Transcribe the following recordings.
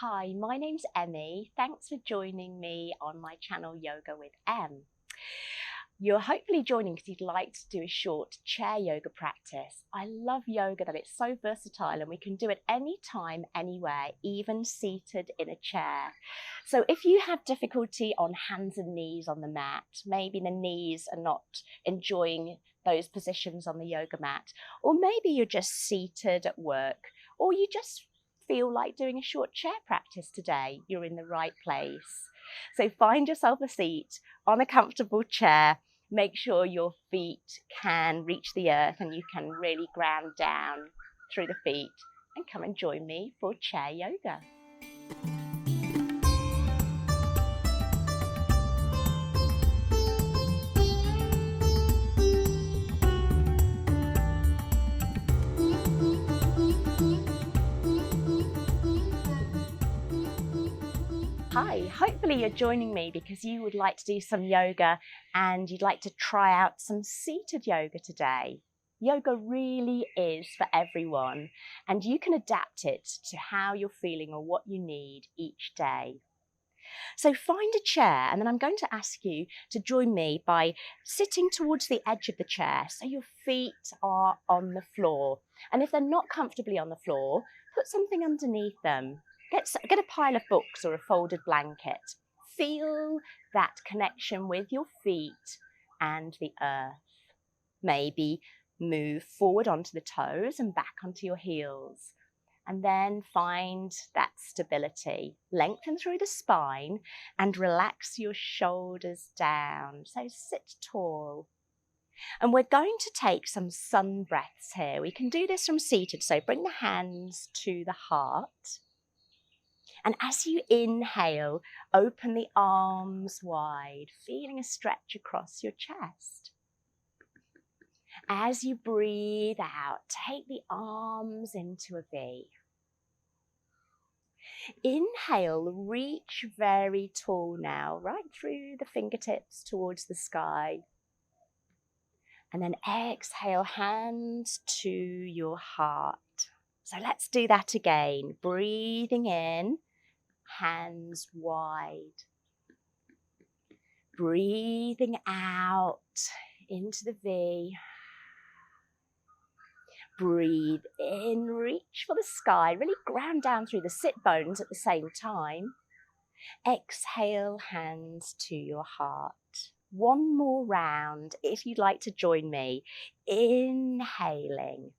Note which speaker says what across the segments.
Speaker 1: Hi, my name's Emmy. Thanks for joining me on my channel Yoga with Em. You're hopefully joining because you'd like to do a short chair yoga practice. I love yoga, that it's so versatile and we can do it anytime, anywhere, even seated in a chair. So if you have difficulty on hands and knees on the mat, maybe the knees are not enjoying those positions on the yoga mat, or maybe you're just seated at work, or you just feel like doing a short chair practice today, you're in the right place. So find yourself a seat on a comfortable chair. Make sure your feet can reach the earth and you can really ground down through the feet, and come and join me for chair yoga. Hi, hopefully you're joining me because you would like to do some yoga and you'd like to try out some seated yoga today. Yoga really is for everyone, and you can adapt it to how you're feeling or what you need each day. So find a chair, and then I'm going to ask you to join me by sitting towards the edge of the chair so your feet are on the floor. And if they're not comfortably on the floor, put something underneath them. Get a pile of books or a folded blanket. Feel that connection with your feet and the earth. Maybe move forward onto the toes and back onto your heels. And then find that stability. Lengthen through the spine and relax your shoulders down. So sit tall. And we're going to take some sun breaths here. We can do this from seated. So bring the hands to the heart. And as you inhale, open the arms wide, feeling a stretch across your chest. As you breathe out, take the arms into a V. Inhale, reach very tall now, right through the fingertips towards the sky. And then exhale, hands to your heart. So let's do that again. Breathing in, hands wide. Breathing out into the V. Breathe in, reach for the sky, really ground down through the sit bones at the same time. Exhale, hands to your heart. One more round if you'd like to join me. Inhaling.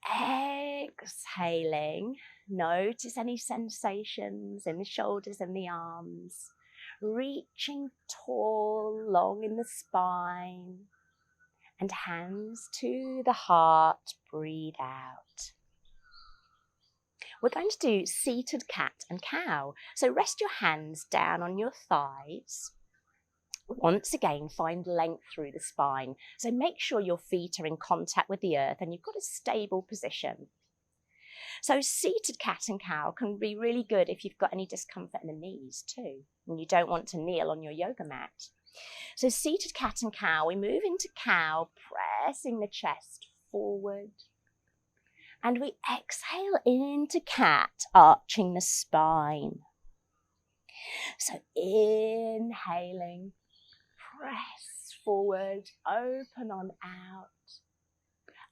Speaker 1: Exhaling. Notice any sensations in the shoulders and the arms. Reaching tall, long in the spine. And hands to the heart, breathe out. We're going to do seated cat and cow. So rest your hands down on your thighs. Once again, find length through the spine. So make sure your feet are in contact with the earth and you've got a stable position. So seated cat and cow can be really good if you've got any discomfort in the knees too, and you don't want to kneel on your yoga mat. So seated cat and cow, we move into cow, pressing the chest forward. And we exhale into cat, arching the spine. So inhaling, press forward, open on out.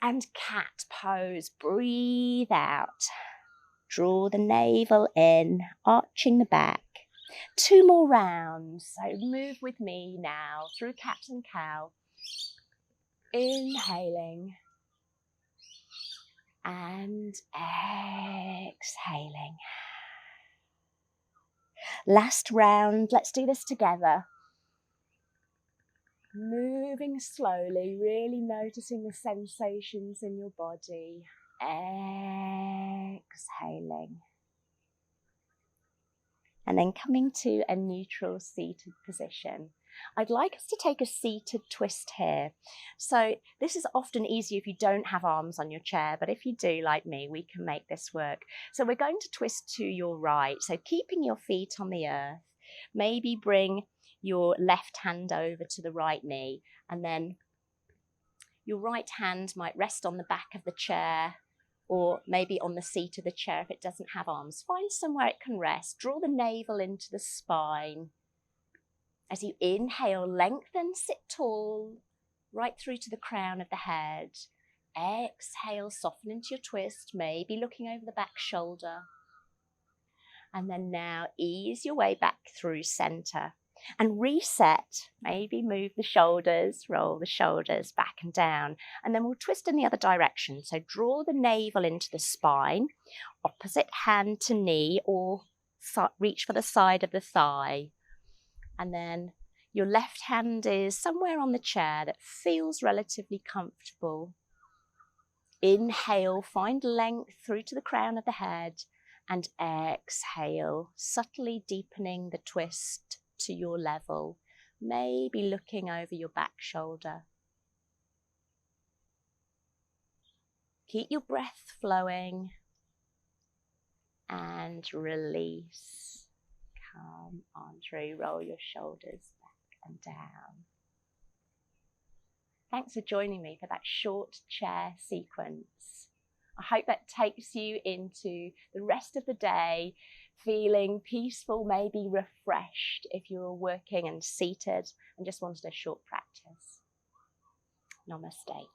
Speaker 1: And cat pose, breathe out. Draw the navel in, arching the back. 2 more rounds, so move with me now through cat and cow. Inhaling and exhaling. Last round, let's do this together. Moving slowly, really noticing the sensations in your body. Exhaling. And then coming to a neutral seated position. I'd like us to take a seated twist here. So this is often easier if you don't have arms on your chair, but if you do, like me, we can make this work. So we're going to twist to your right. So keeping your feet on the earth, maybe bring your left hand over to the right knee, and then your right hand might rest on the back of the chair, or maybe on the seat of the chair if it doesn't have arms. Find somewhere it can rest. Draw the navel into the spine. As you inhale, lengthen, sit tall, right through to the crown of the head. Exhale, soften into your twist, maybe looking over the back shoulder. And then now ease your way back through center. And reset, maybe move the shoulders, roll the shoulders back and down. And then we'll twist in the other direction. So draw the navel into the spine, opposite hand to knee, or reach for the side of the thigh. And then your left hand is somewhere on the chair that feels relatively comfortable. Inhale, find length through to the crown of the head. And exhale, subtly deepening the twist to your level, maybe looking over your back shoulder. Keep your breath flowing and release. Come on through, roll your shoulders back and down. Thanks for joining me for that short chair sequence. I hope that takes you into the rest of the day feeling peaceful, maybe refreshed if you were working and seated and just wanted a short practice. Namaste.